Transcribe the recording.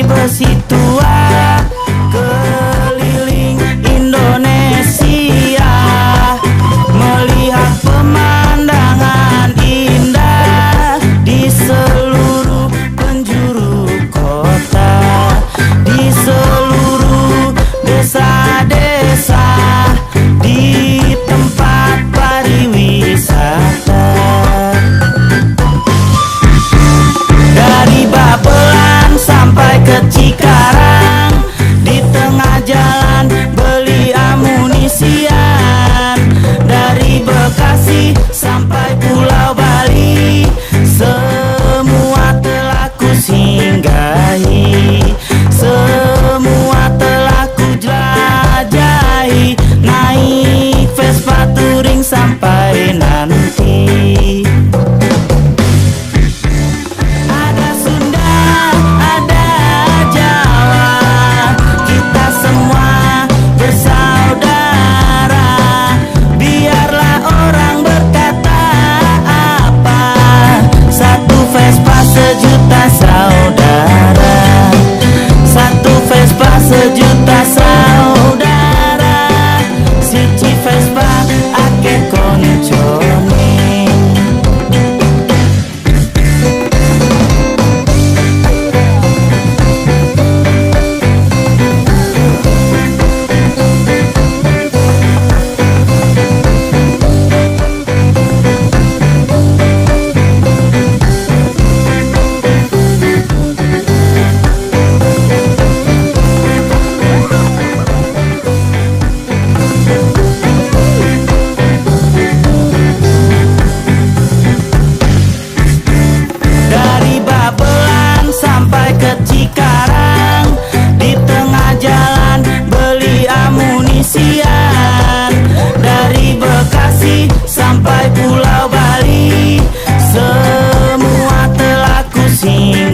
Besi Tua keliling Indonesia, melihat pemandangan indah di seluruh penjuru kota, di seluruh desa-desa, di tempat pariwisata. Dari Babelan sampai ke Cikarang, di tengah jalan beli amunisian. Dari Bekasi sampai Pulau Bali, semua telah ku singgahi, semua telah ku jelajahi. Naik Vespa touring sampai nanti. Ada Sunda, ada Jawa, kita semua bersaudara. Biarlah orang berkata apa, satu Vespa sejuta saudara, satu Vespa sejuta saudara. Siji Vespa akeh koncone. Dari Babelan sampai ke Cikarang, di tengah jalan beli amunisian. Dari Bekasi sampai Pulau Bali, semua telah ku singgahi.